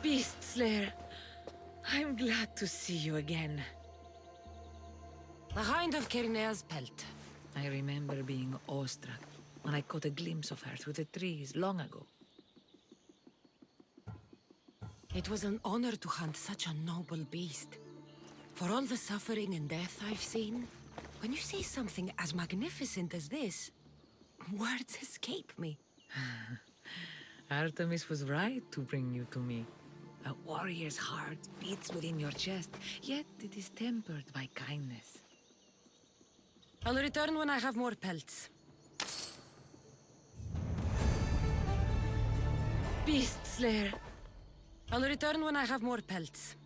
Beast Slayer, I'm glad to see you again. The Hound of Kirnea's pelt. I remember being awestruck when I caught a glimpse of her through the trees long ago. It was an honor to hunt such a noble beast. For all the suffering and death I've seen, when you see something as magnificent as this, words escape me. Artemis was right to bring you to me. A warrior's heart beats within your chest, yet it is tempered by kindness. I'll return when I have more pelts. Beast Slayer! I'll return when I have more pelts.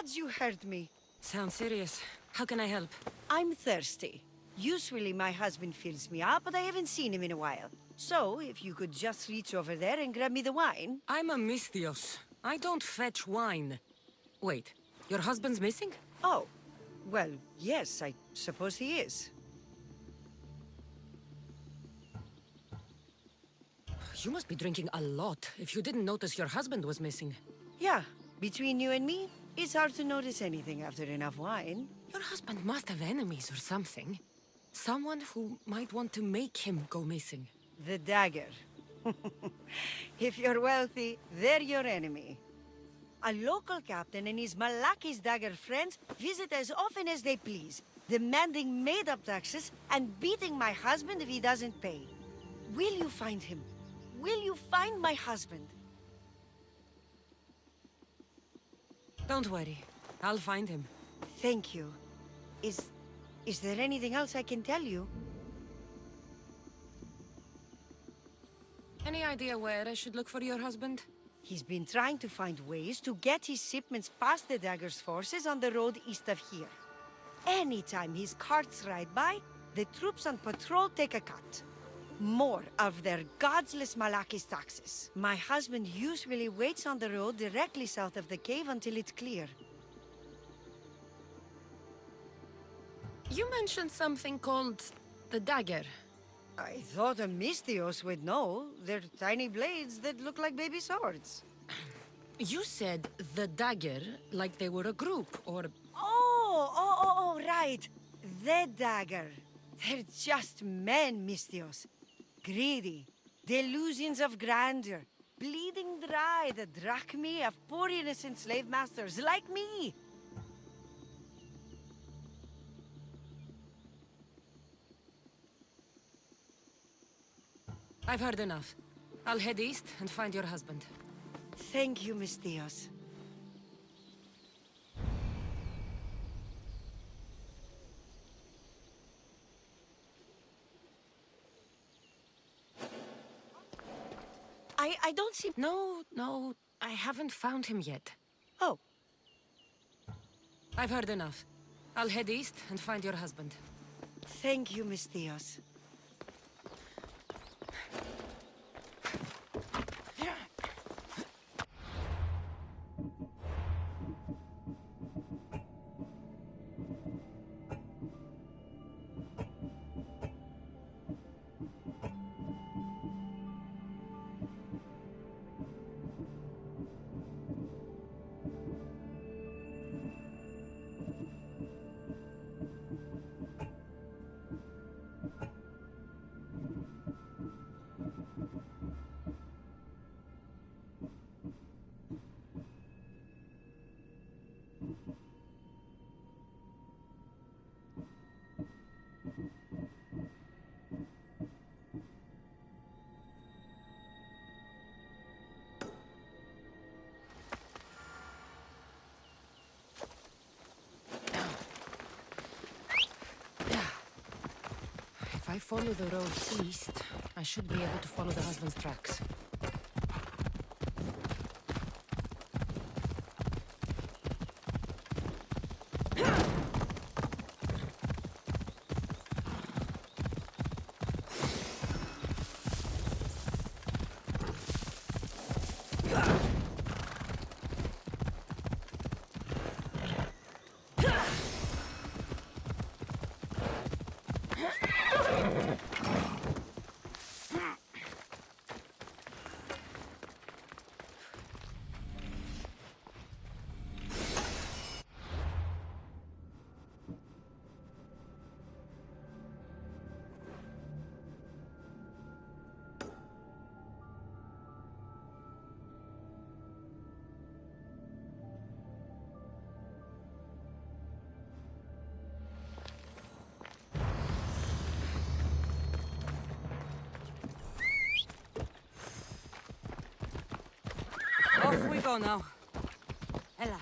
gods you heard me. Sounds serious. How can I help? I'm thirsty. Usually my husband fills me up, but I haven't seen him in a while. So, if you could just reach over there and grab me the wine. I'm a Misthios. I don't fetch wine. Wait, your husband's missing? Oh, well, yes, I suppose he is. You must be drinking a lot if you didn't notice your husband was missing. Yeah, between you and me, it's hard to notice anything after enough wine. Your husband must have enemies or something. Someone who might want to make him go missing. The dagger. If you're wealthy, they're your enemy. A local captain and his Malaki's dagger friends visit as often as they please, demanding made-up taxes and beating my husband if he doesn't pay. Will you find him? Will you find my husband? Don't worry. I'll find him. Thank you. Is there anything else I can tell you? Any idea where I should look for your husband? He's been trying to find ways to get his shipments past the Dagger's forces on the road east of here. Anytime his carts ride by, the troops on patrol take a cut. More of their godless Malaki's taxes. My husband usually waits on the road directly south of the cave until it's clear. You mentioned something called the dagger. I thought a Misthios would know. They're tiny blades that look like baby swords. You said the dagger like they were a group, or... Oh, right. The dagger. They're just men, Misthios. Greedy. Delusions of grandeur. Bleeding dry the drachmae of poor innocent slave masters like me. I've heard enough. I'll head east and find your husband. Thank you, Misthios. I don't see... No, I haven't found him yet. Oh. I've heard enough. I'll head east and find your husband. Thank you, Misthios. If I follow the road east, I should be able to follow the husband's tracks. Off we go now. Ella.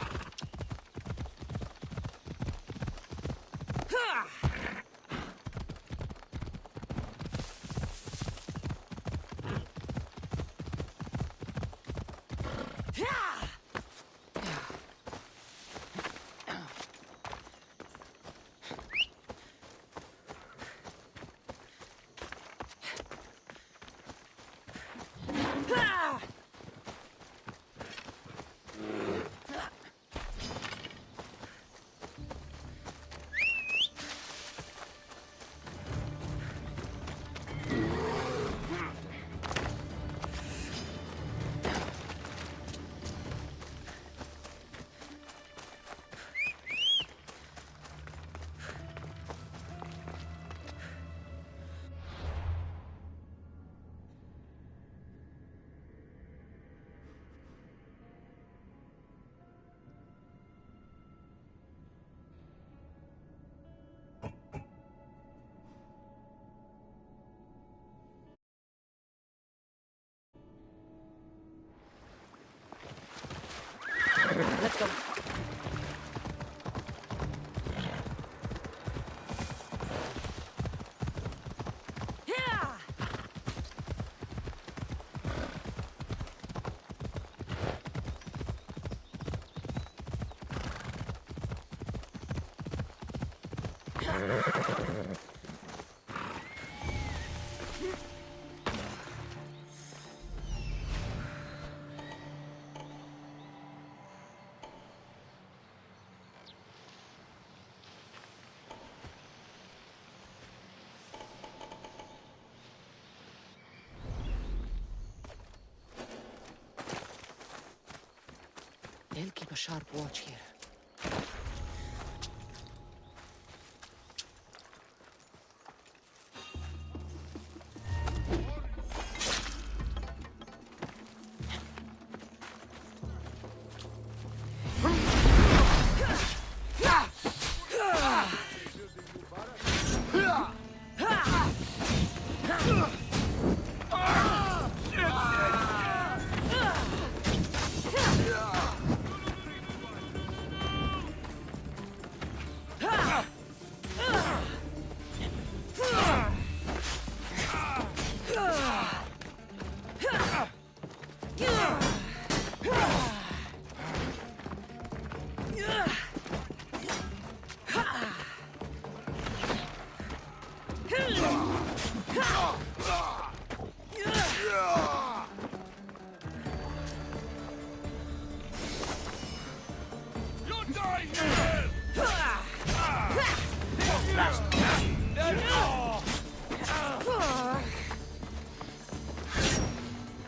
They'll keep a sharp watch here.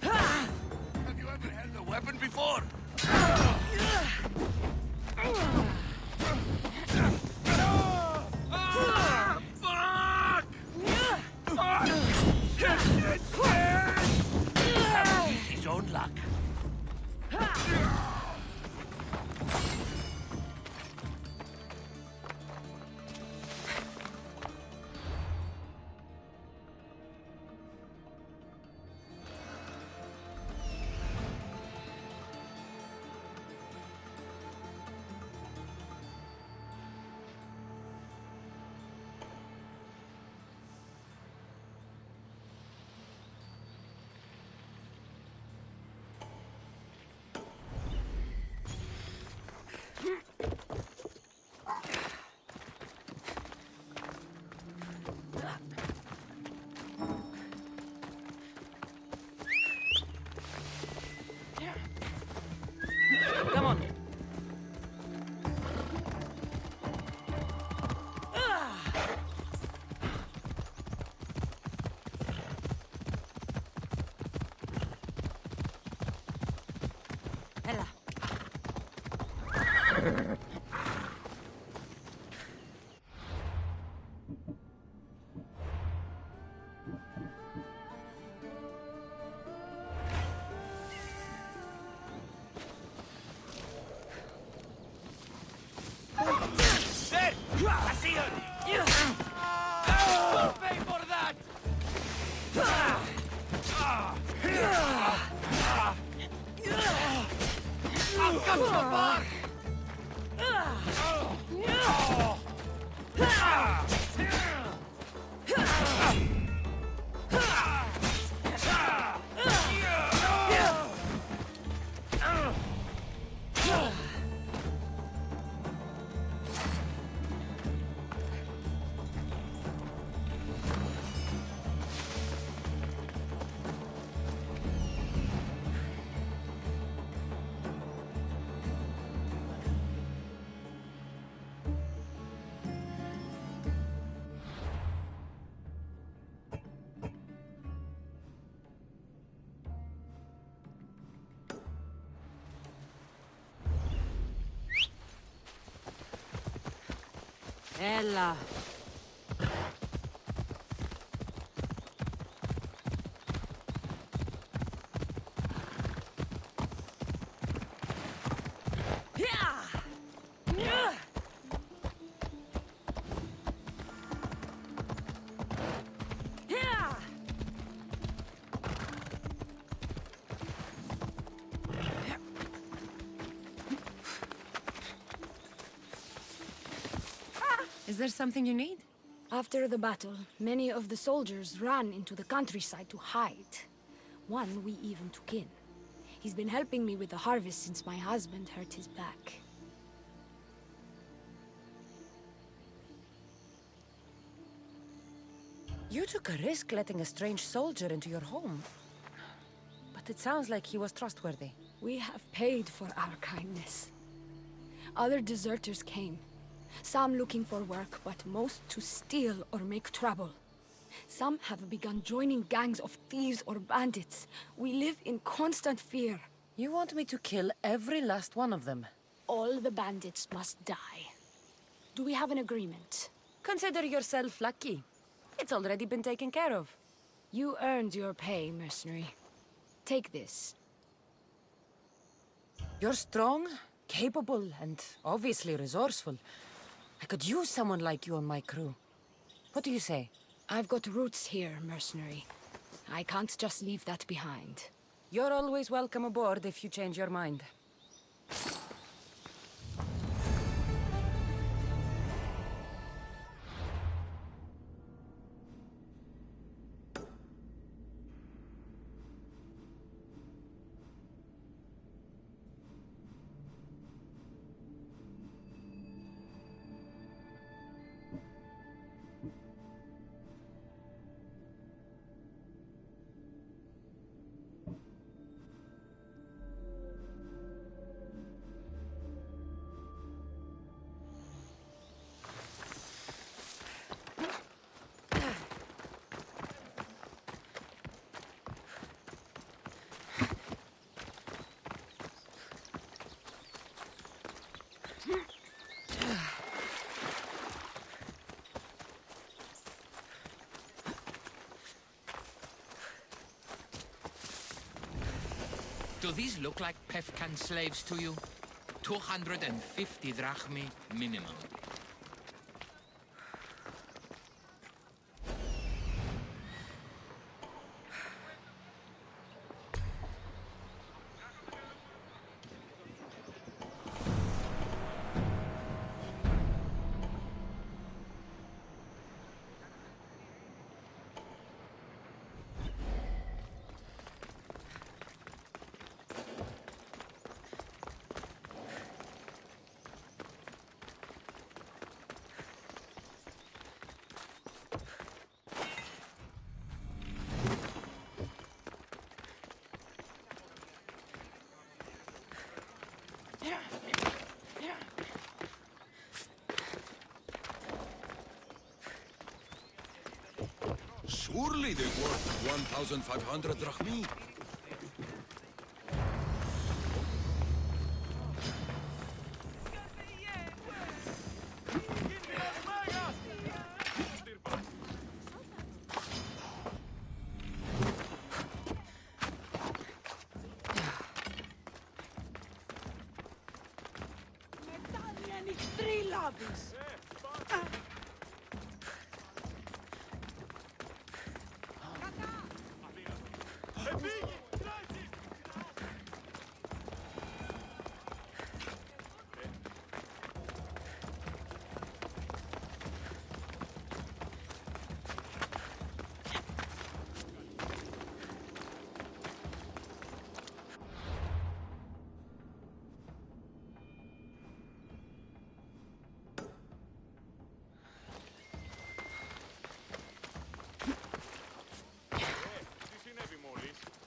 Have you ever held a weapon before? His own luck. Come on. Ella. There! I see her! Don't pay for that! I've got the bar! Ella. Is there something you need? After the battle, many of the soldiers ran into the countryside to hide. One we even took in. He's been helping me with the harvest since my husband hurt his back. You took a risk letting a strange soldier into your home. But it sounds like he was trustworthy. We have paid for our kindness. Other deserters came. Some looking for work, but most to steal or make trouble. Some have begun joining gangs of thieves or bandits. We live in constant fear. You want me to kill every last one of them? All the bandits must die. Do we have an agreement? Consider yourself lucky. It's already been taken care of. You earned your pay, mercenary. Take this. You're strong, capable, and obviously resourceful. I could use someone like you on my crew. What do you say? I've got roots here, mercenary. I can't just leave that behind. You're always welcome aboard if you change your mind. Do these look like Pefkan slaves to you? 250 drachmi minimum. Surely they're worth 1,500 drachmi.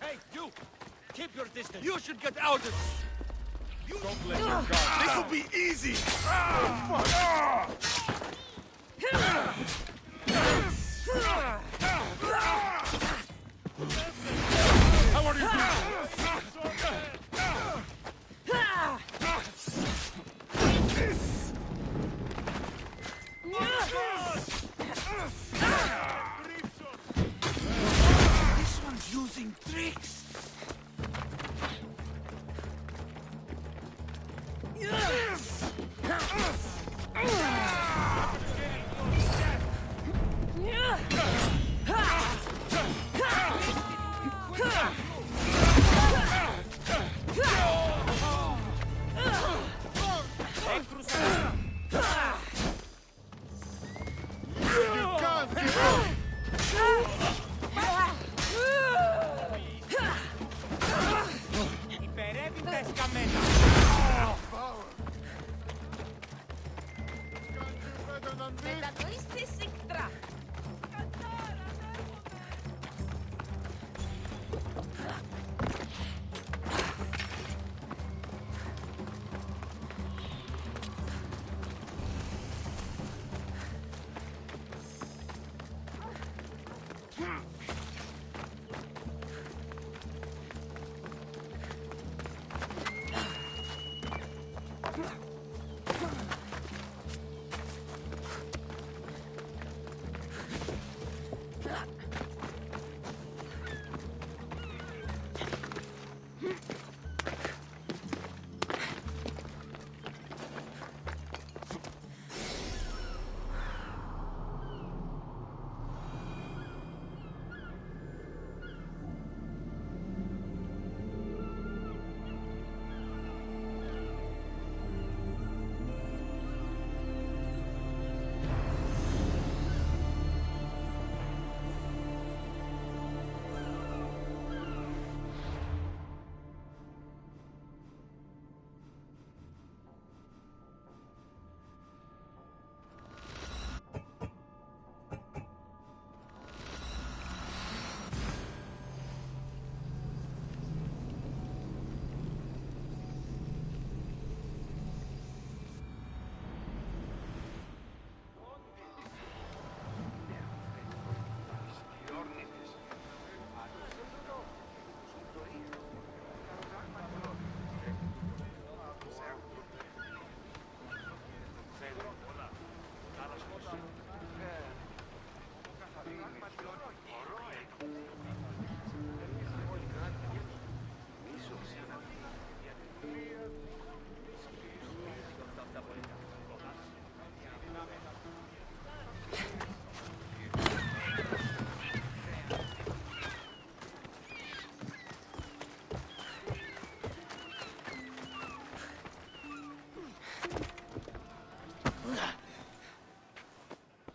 Hey, you! Keep your distance. You should get out of here. Don't let your guard down. This will be easy! How are you doing? This one's using tricks!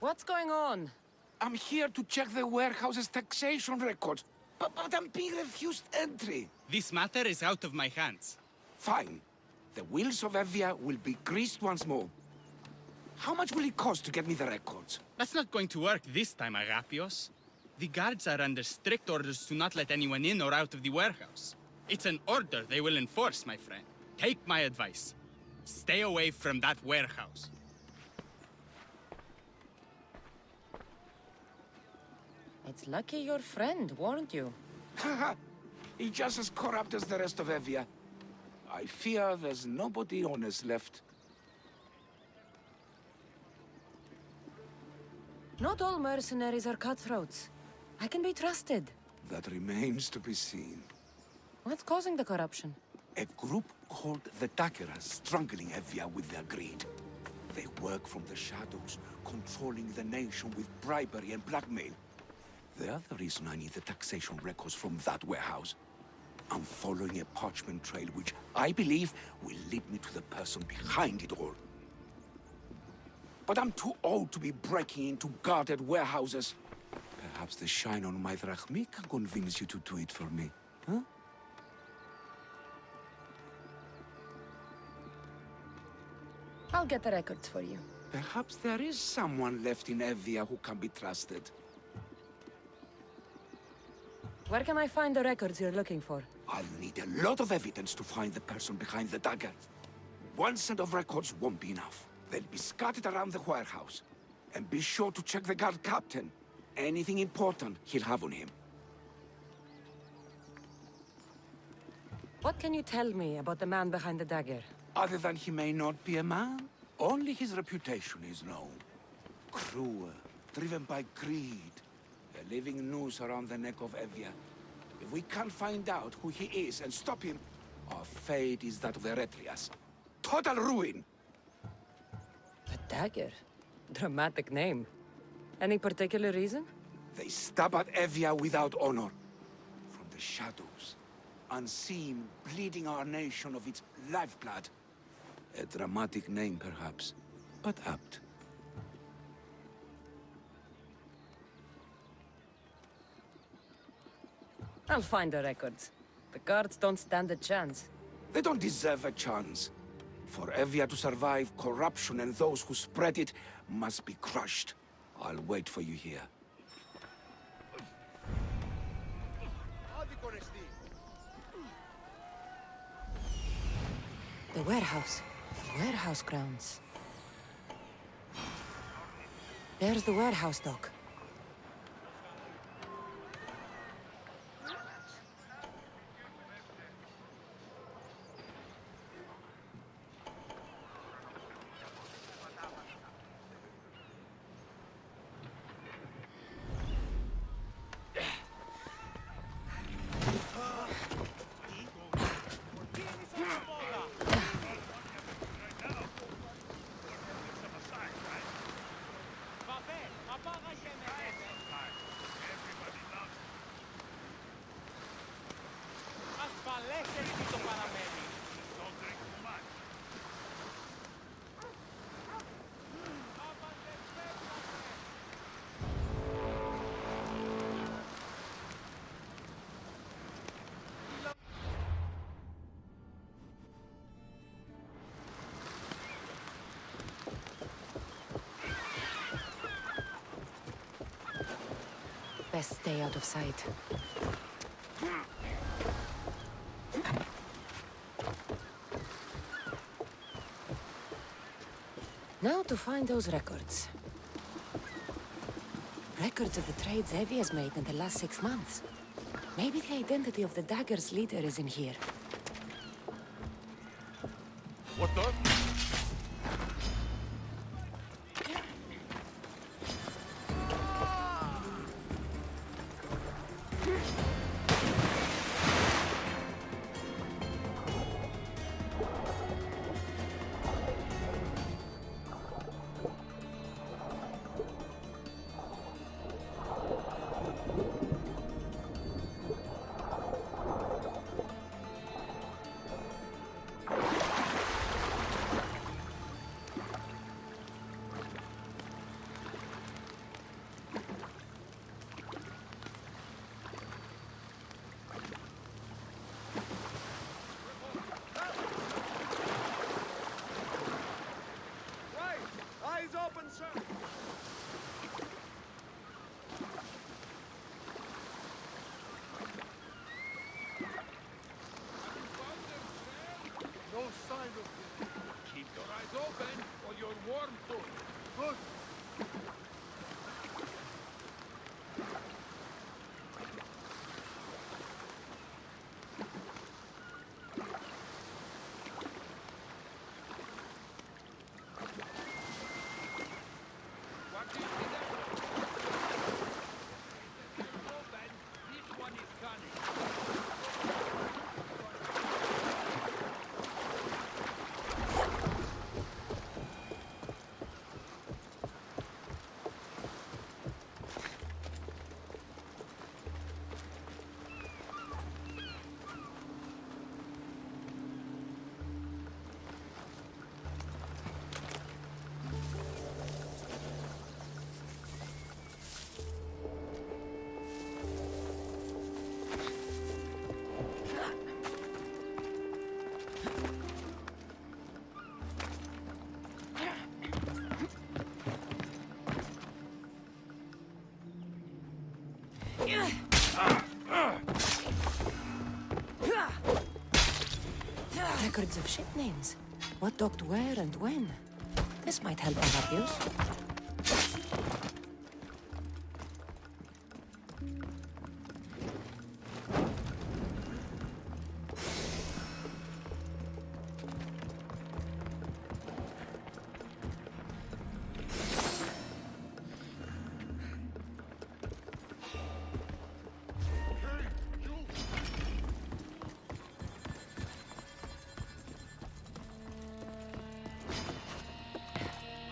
What's going on? I'm here to check the warehouse's taxation records, but I'm being refused entry. This matter is out of my hands. Fine. The wheels of Evia will be greased once more. How much will it cost to get me the records? That's not going to work this time, Agapios. The guards are under strict orders to not let anyone in or out of the warehouse. It's an order they will enforce, my friend. Take my advice. Stay away from that warehouse. It's lucky your friend warned you. Haha! He's just as corrupt as the rest of Evia. I fear there's nobody honest left. Not all mercenaries are cutthroats. I can be trusted. That remains to be seen. What's causing the corruption? A group called the Daggers strangling Evia with their greed. They work from the shadows, controlling the nation with bribery and blackmail. The other reason I need the taxation records from that warehouse. I'm following a parchment trail which I believe will lead me to the person behind it all. But I'm too old to be breaking into guarded warehouses. Perhaps the shine on my drachmi can convince you to do it for me, huh? I'll get the records for you. Perhaps there is someone left in Evia who can be trusted. Where can I find the records you're looking for? I'll need a lot of evidence to find the person behind the dagger. One set of records won't be enough. They'll be scattered around the warehouse. And be sure to check the guard captain. Anything important he'll have on him. What can you tell me about the man behind the dagger? Other than he may not be a man, only his reputation is known. Cruel, driven by greed. A living noose around the neck of Evia. If we can't find out who he is and stop him, our fate is that of the Retrias. Total ruin! The dagger? Dramatic name. Any particular reason? They stab at Evia without honor. From the shadows. Unseen, bleeding our nation of its lifeblood. A dramatic name, perhaps, but apt. I'll find the records. The guards don't stand a chance. They don't deserve a chance. For Evia to survive, corruption and those who spread it must be crushed. I'll wait for you here. The warehouse. The warehouse grounds. There's the warehouse dock. Best stay out of sight. Now to find those records. Records of the trades Evie has made in the last 6 months. Maybe the identity of the Dagger's leader is in here. What the? No sign of him. Keep your eyes open, or you're warm too. Good. What do you see there? It's open. This one is gunning. Records of ship names. What docked where and when. This might help Abantis.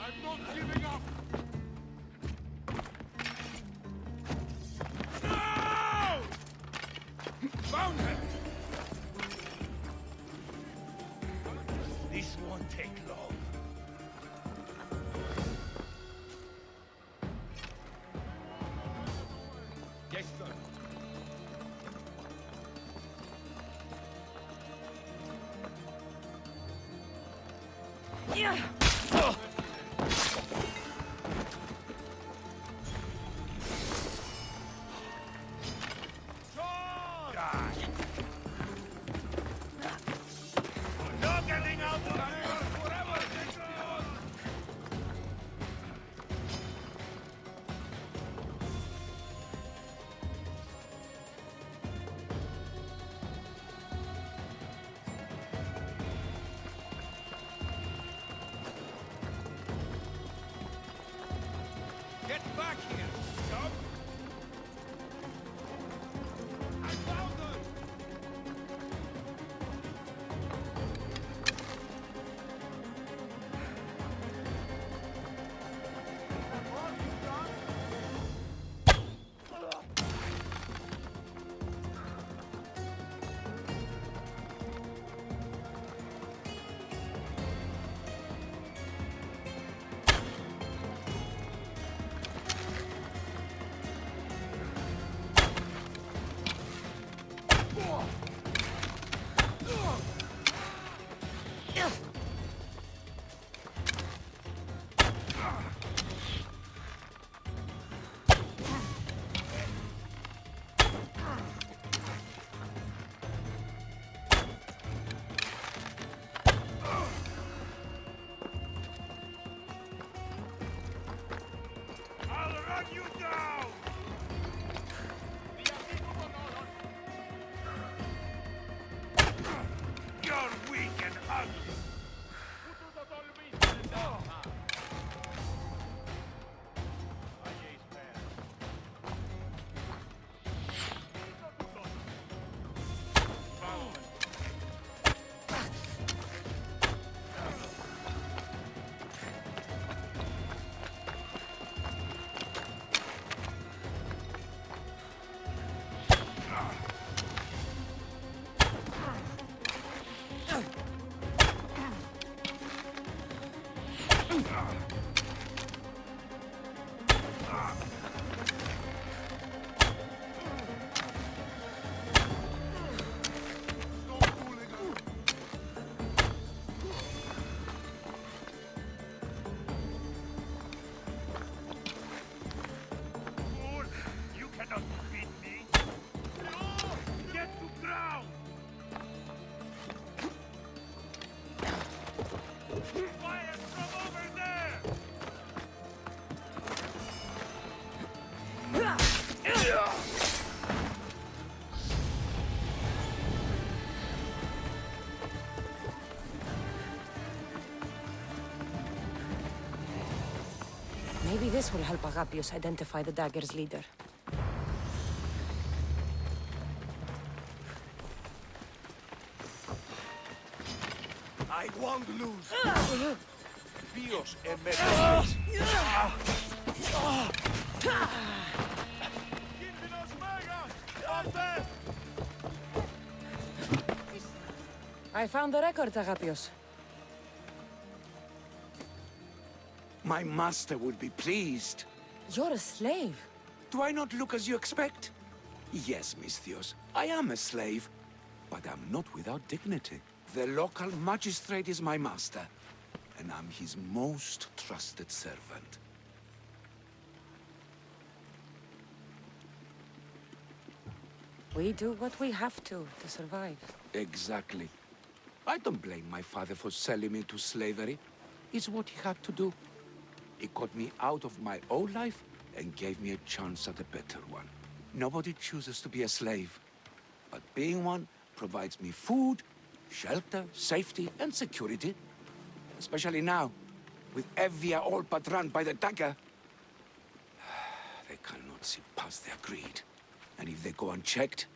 I'm not giving up! No! Found him! This won't take long. Yes, sir. You're getting out of here forever, Kingston! This will help Agapios identify the dagger's leader. I won't lose. Bios emerges. I found the records, Agapios. My master would be pleased. You're a slave. Do I not look as you expect? Yes, Misthios, I am a slave, but I'm not without dignity. The local magistrate is my master, and I'm his most trusted servant. We do what we have to survive. Exactly. I don't blame my father for selling me to slavery. It's what he had to do. He got me out of my old life and gave me a chance at a better one. Nobody chooses to be a slave, but being one provides me food, shelter, safety, and security. Especially now, with Evia all but run by the dagger. They cannot see past their greed. And if they go unchecked,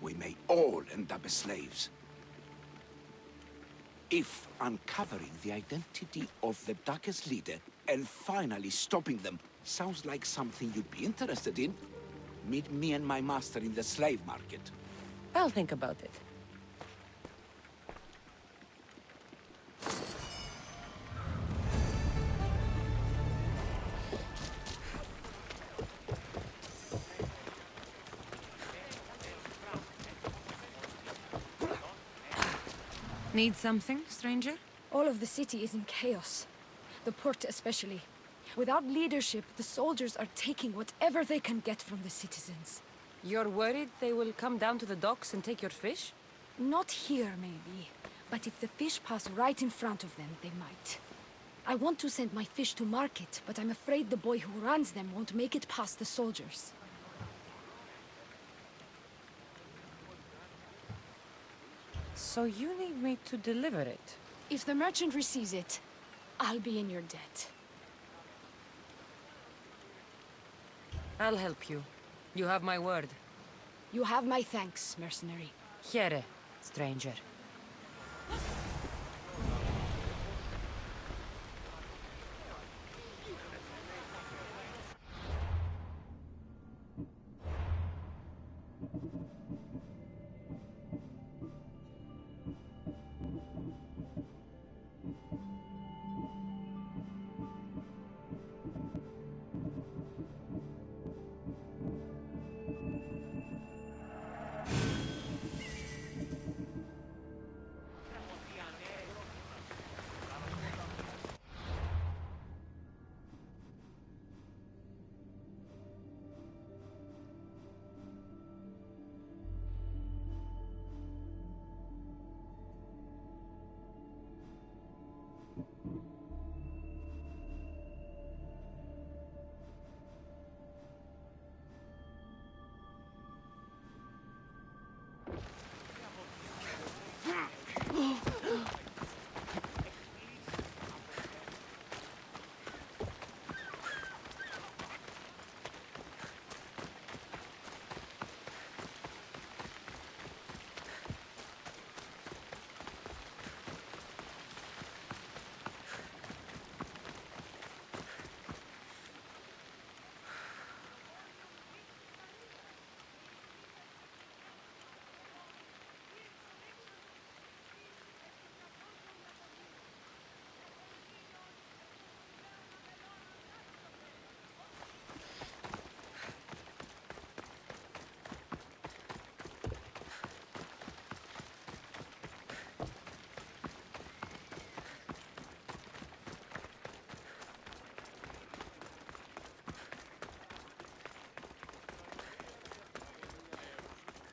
we may all end up as slaves. If uncovering the identity of the dagger's leader and finally stopping them sounds like something you'd be interested in, meet me and my master in the slave market. I'll think about it. Need something, stranger? All of the city is in chaos. The port especially. Without leadership, the soldiers are taking whatever they can get from the citizens. You're worried they will come down to the docks and take your fish? Not here, maybe. But if the fish pass right in front of them, they might. I want to send my fish to market, but I'm afraid the boy who runs them won't make it past the soldiers. So you need me to deliver it? If the merchant receives it, I'll be in your debt. I'll help you. You have my word. You have my thanks, mercenary. Here, stranger.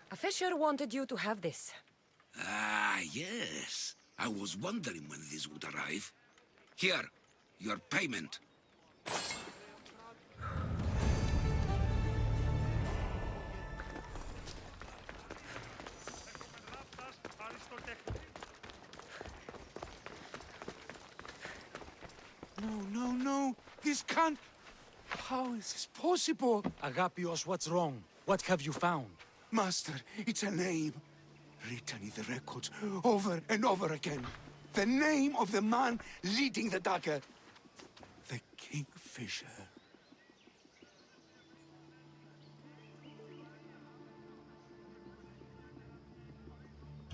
A fisher wanted you to have this. Ah, yes. I was wondering when this would arrive. Here, your payment. No, no, no. This can't... How is this possible? Agapios, what's wrong? What have you found? Master, it's a name. Written in the records over and over again. The name of the man leading the dagger. The Kingfisher.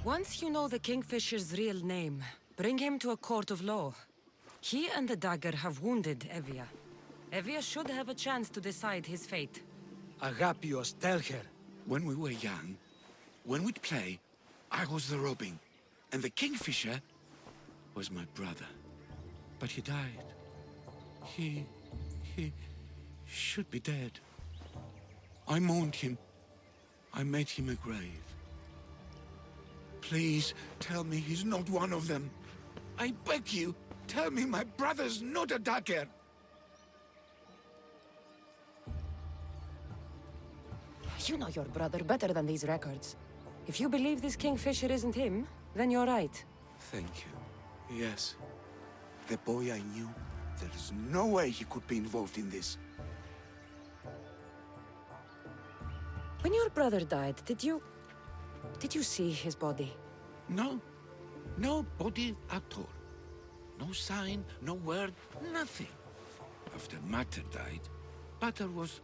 Once you know the Kingfisher's real name, bring him to a court of law. He and the dagger have wounded Evia. Evia should have a chance to decide his fate. Agapios, tell her. When we were young, when we'd play, I was the robin, and the Kingfisher was my brother. But he died. He should be dead. I mourned him. I made him a grave. Please, tell me he's not one of them. I beg you, tell me my brother's not a dagger. You know your brother better than these records. If you believe this Kingfisher isn't him, then you're right. Thank you. Yes. The boy I knew, there is no way he could be involved in this. When your brother died, did you see his body? No. No body at all. No sign, no word, nothing. After Mater died, Pater was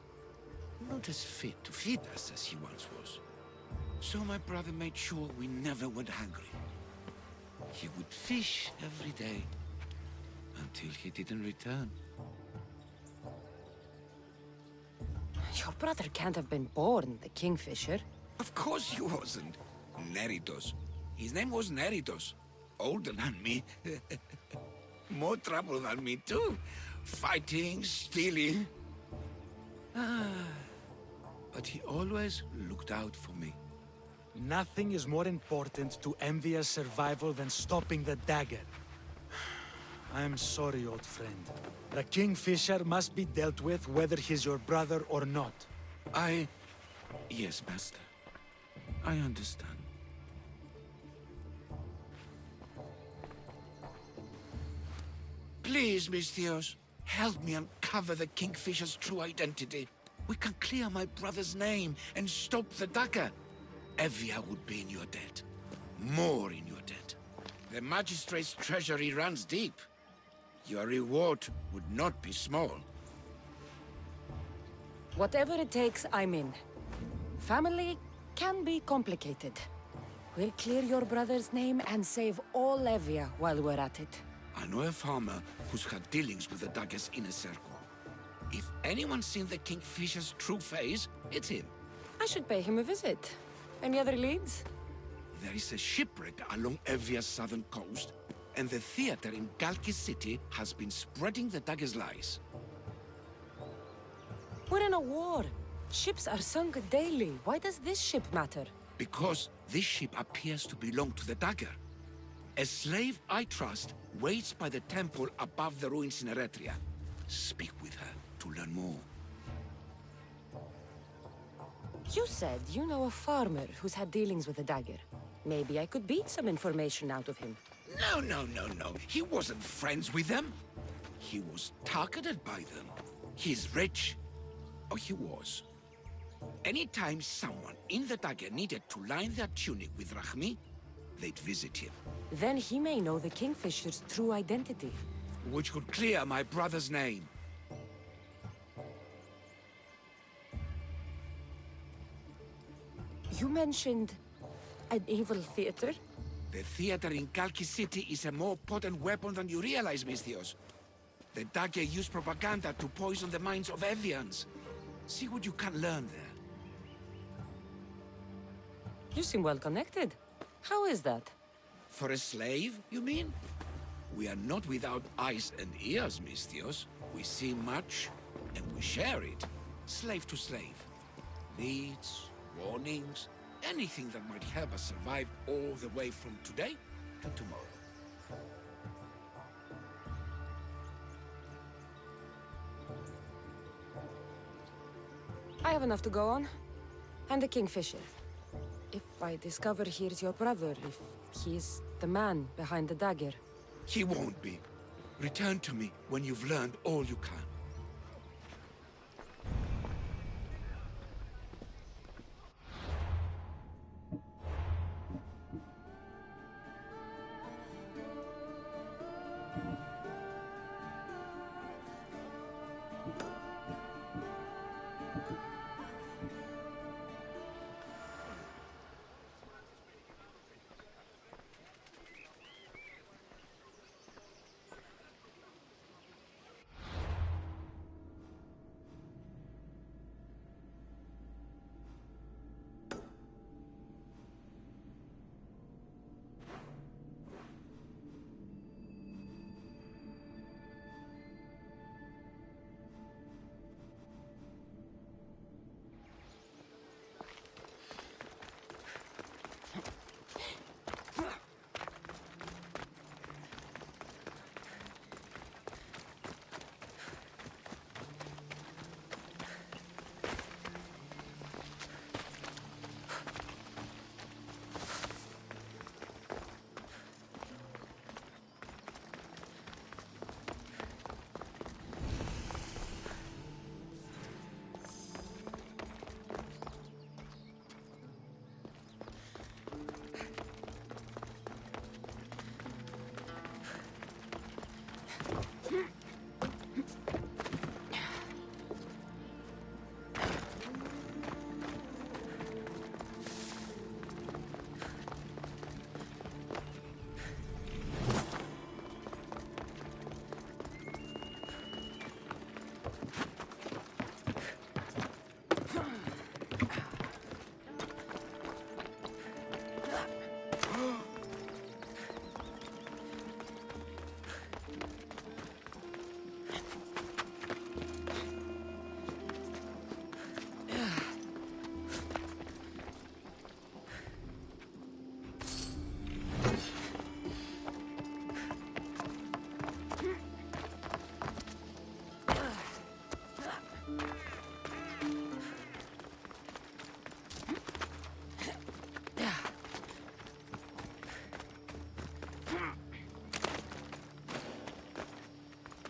not as fit to feed us as he once was. So my brother made sure we never went hungry. He would fish every day, until he didn't return. Your brother can't have been born the Kingfisher. Of course he wasn't. Neritos. His name was Neritos. Older than me. More trouble than me too. Fighting, stealing. But he always looked out for me. Nothing is more important to Envia's survival than stopping the dagger. I'm sorry, old friend. The Kingfisher must be dealt with whether he's your brother or not. Yes, Master. I understand. Please, Misthios, help me uncover the Kingfisher's true identity. We can clear my brother's name and stop the dagger. Evia would be in your debt. More in your debt. The magistrate's treasury runs deep. Your reward would not be small. Whatever it takes, I'm in. Family can be complicated. We'll clear your brother's name and save all Evia while we're at it. I know a farmer who's had dealings with the dagger's inner circle. If anyone's seen the Kingfisher's true face, it's him. I should pay him a visit. Any other leads? There is a shipwreck along Evia's southern coast, and the theater in Galki City has been spreading the dagger's lies. We're in a war. Ships are sunk daily. Why does this ship matter? Because this ship appears to belong to the dagger. A slave I trust waits by the temple above the ruins in Eretria. Speak with her to learn more. You said you know a farmer who's had dealings with the dagger. Maybe I could beat some information out of him. No. He wasn't friends with them. He was targeted by them. He's rich. Or he was. Anytime someone in the dagger needed to line their tunic with Rahmi, they'd visit him. Then he may know the Kingfisher's true identity. Which could clear my brother's name. You mentioned an evil theater? The theater in Kalki City is a more potent weapon than you realize, Misthios. The dagger used propaganda to poison the minds of Evians. See what you can learn there. You seem well connected. How is that? For a slave, you mean? We are not without eyes and ears, Misthios. We see much, and we share it. Slave to slave. Leads, warnings, anything that might help us survive all the way from today to tomorrow. I have enough to go on. And the Kingfisher. If I discover he's your brother, if he's the man behind the dagger. He won't be. Return to me when you've learned all you can.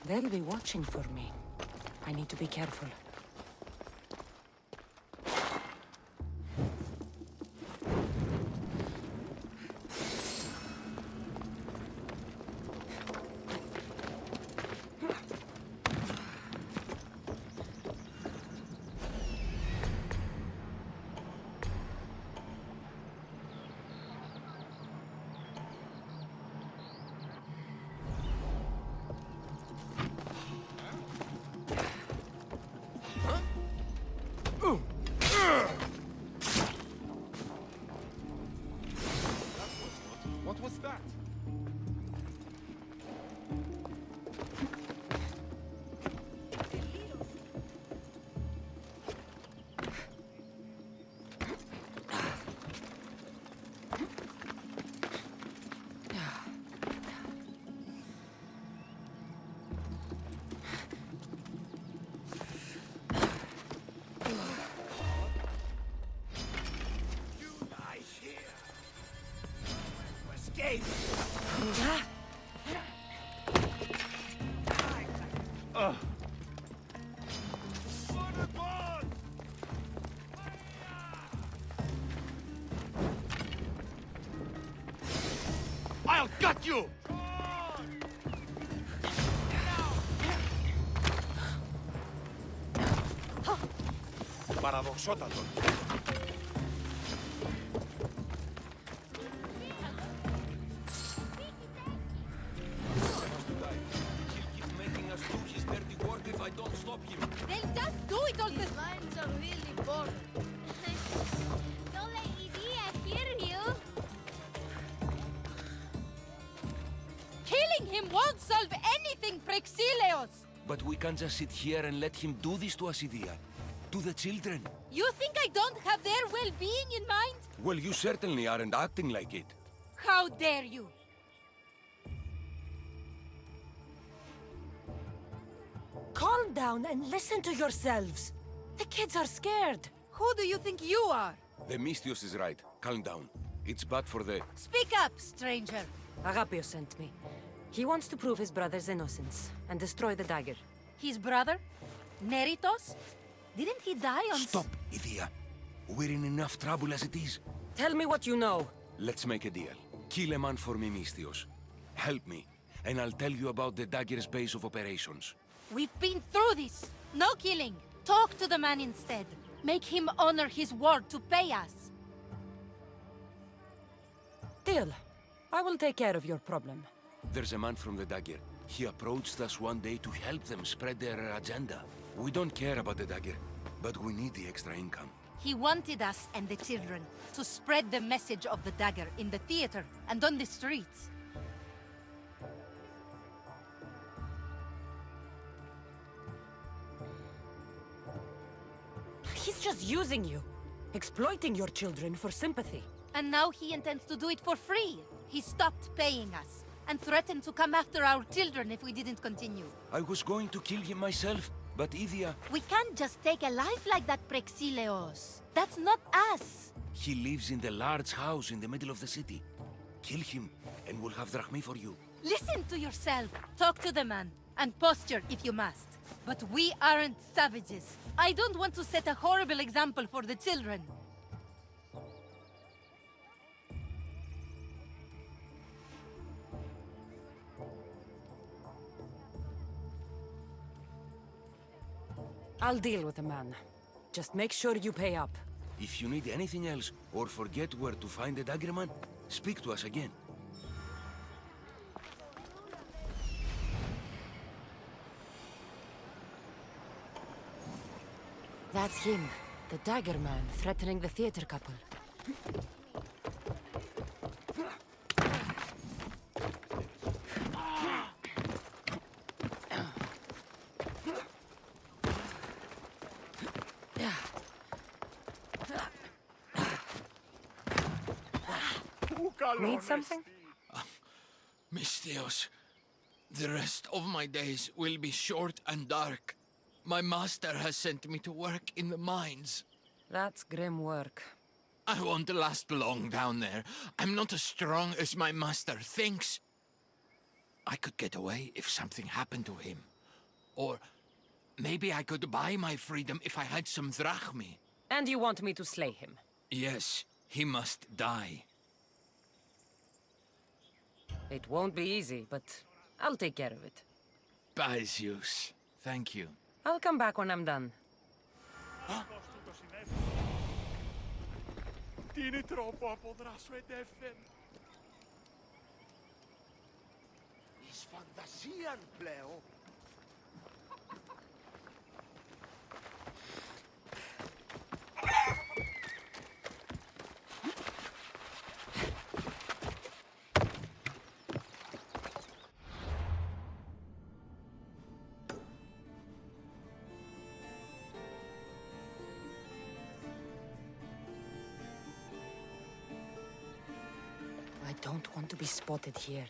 They'll be watching for me. I need to be careful. What was that? I'll gut you! Παραδοξότατο. They'll just do it all the lines are really boring. Don't let Idea hear you. Killing him won't solve anything, Prexileos! But we can't just sit here and let him do this to us, Idia. To the children. You think I don't have their well-being in mind? Well, you certainly aren't acting like it. How dare you! Calm down and listen to yourselves. The kids are scared. Who do you think you are? The Mystios is right. Calm down. It's bad for the... Speak up, stranger. Agapios sent me. He wants to prove his brother's innocence and destroy the dagger. His brother? Neritos? Didn't he die on... Stop, Idia. We're in enough trouble as it is. Tell me what you know. Let's make a deal. Kill a man for me, Mystios. Help me, and I'll tell you about the dagger's base of operations. We've been through this. No killing. Talk to the man instead. Make him honor his word to pay us. Deal. I will take care of your problem. There's a man from the dagger. He approached us one day to help them spread their agenda. We don't care about the dagger, but we need the extra income. He wanted us and the children to spread the message of the dagger in the theater and on the streets. He's just using you, exploiting your children for sympathy. And now he intends to do it for free. He stopped paying us and threatened to come after our children if we didn't continue. I was going to kill him myself, but Idia... We can't just take a life like that, Prexileos. That's not us. He lives in the large house in the middle of the city. Kill him, and we'll have drachmi for you. Listen to yourself. Talk to the man, and posture if you must. But we aren't savages. I don't want to set a horrible example for the children. I'll deal with the man. Just make sure you pay up. If you need anything else, or forget where to find the dagger man, speak to us again. That's him, the dagger man, threatening the theater couple. Need something? Mystios, the rest of my days will be short and dark. My master has sent me to work in the mines. That's grim work. I won't last long down there. I'm not as strong as my master thinks. I could get away if something happened to him. Or maybe I could buy my freedom if I had some drachmi. And you want me to slay him? Yes, he must die. It won't be easy, but I'll take care of it. By Zeus. Thank you. I'll come back when I'm done. Tieni troppo apodrà sue defen. Is fantasian pleo. I don't want to be spotted here.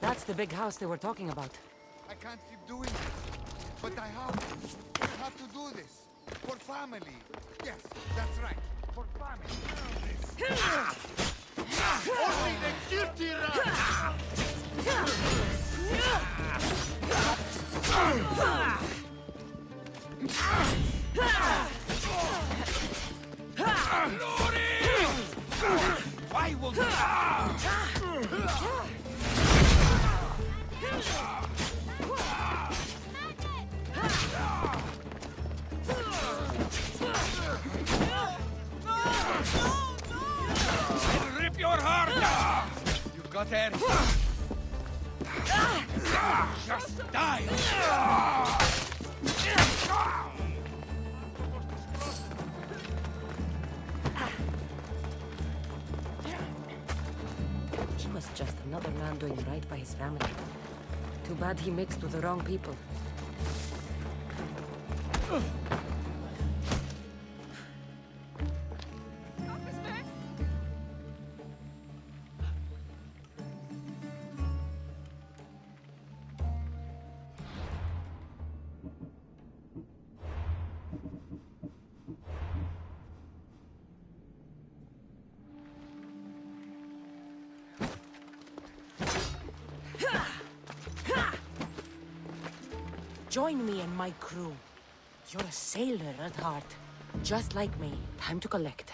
That's the big house they were talking about. I can't keep doing this, but I have to do this. For family. Yes, that's right. For family. Only the guilty run! Why won't I'll rip your heart out! You got air. Just die! He was just another man doing right by his family. Too bad he mixed with the wrong people. Join me and my crew. You're a sailor at heart. Just like me. Time to collect.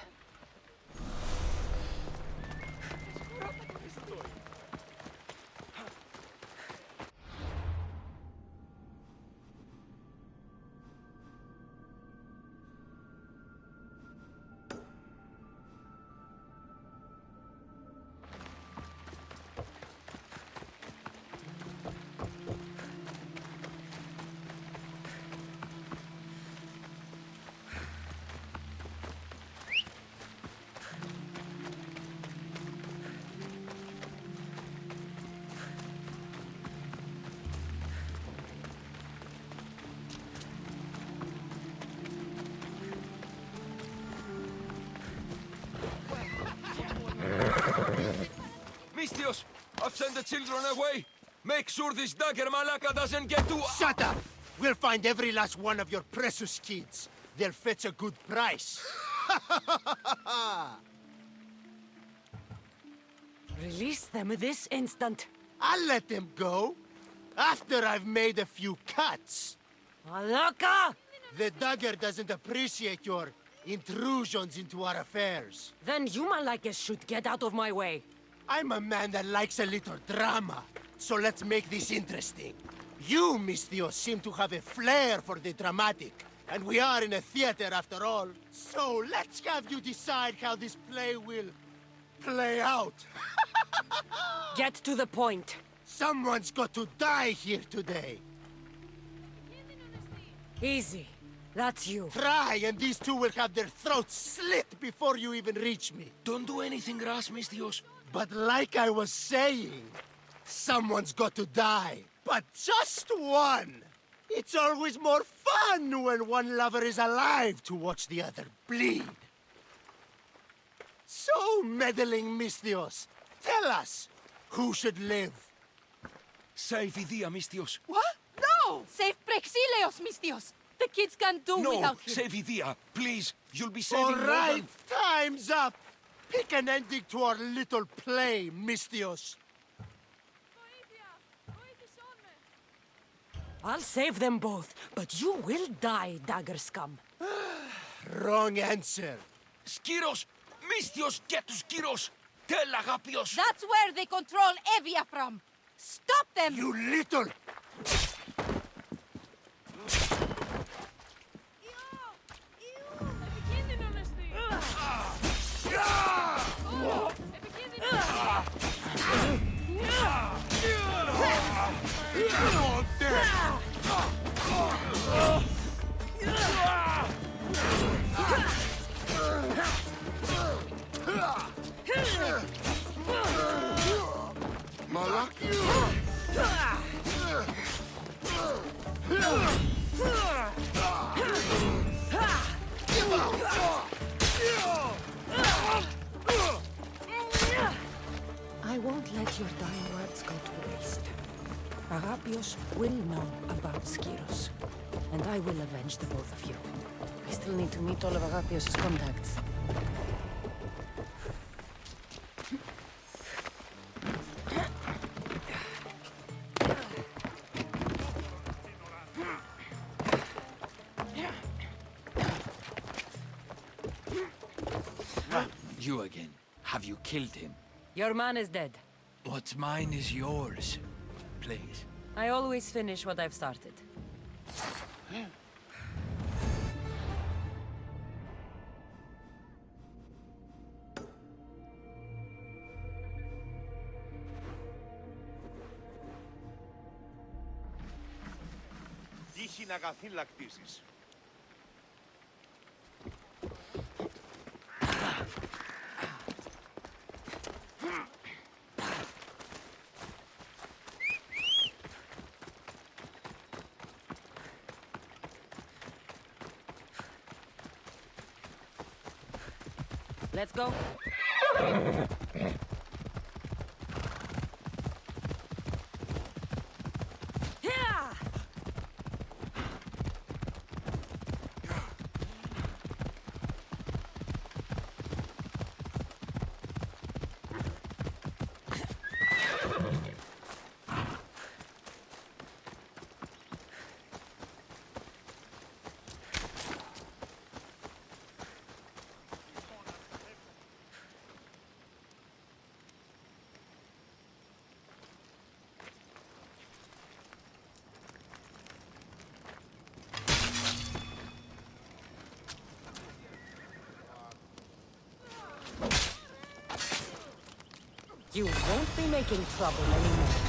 Mistios, I've sent the children away. Make sure this dagger malaka doesn't get to... Shut up! We'll find every last one of your precious kids. They'll fetch a good price. Release them this instant. I'll let them go. After I've made a few cuts. Alaka! The dagger doesn't appreciate your intrusions into our affairs. Then you malakes should get out of my way. I'm a man that likes a little drama. So let's make this interesting. You, Misthios, seem to have a flair for the dramatic. And we are in a theater after all. So let's have you decide how this play will play out. Get to the point. Someone's got to die here today. Easy. That's you. Try, and these two will have their throats slit before you even reach me. Don't do anything rash, Misthios. But like I was saying, someone's got to die. But just one. It's always more fun when one lover is alive to watch the other bleed. So, meddling Misthios, tell us, who should live? Save Idia, Misthios. What? No! Save Prexileos, Misthios! The kids can't do without him. Save Idia. Please, you'll be saving All more right, than... time's up. Pick an ending to our little play, Misthios. I'll save them both, but you will die, dagger scum. Wrong answer. Skiros! Misthios, get to Skiros! Tell Agapios! That's where they control Evia from! Stop them! You little... I won't let your dying words go to waste. Agapios will know about Skiros, and I will avenge the both of you. I still need to meet all of Agapios' contacts. You again. Have you killed him? Your man is dead. What's mine is yours. Please. I always finish what I've started. Τύχη να καθήλακτήσεις. Let's go. You won't be making trouble anymore.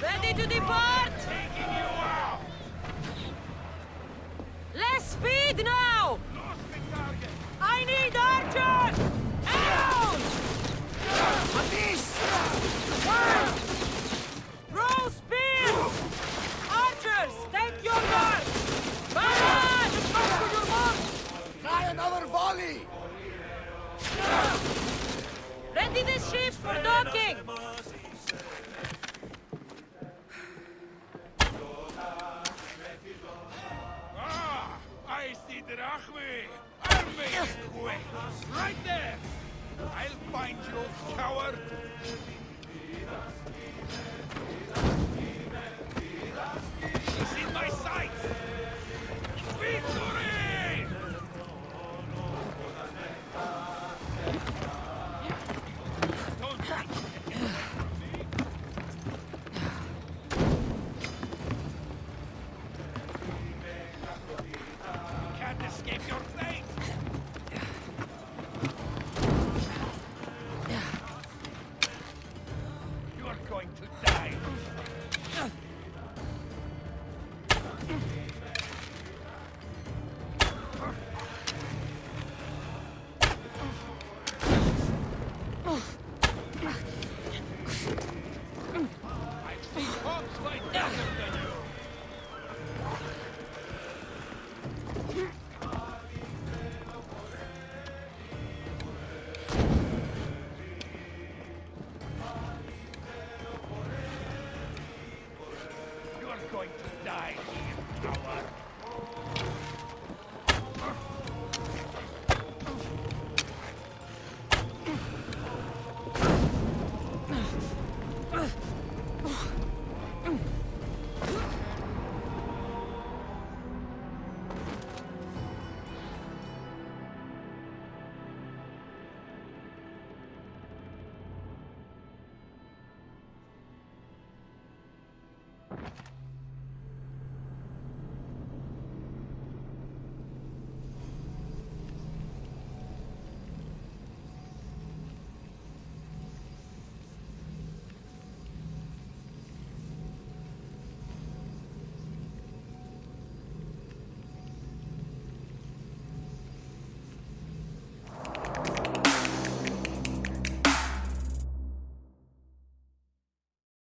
Ready to depart! Taking you out! Less speed now! Lost the target! I need archers! Arrows! Abantis! Throw spears! Archers, take your guard! Barrage! Come to your mark! Try another volley! Ready the ships for docking! Ah! I see Drachme! I'll make it quick! Right there! I'll find you, coward!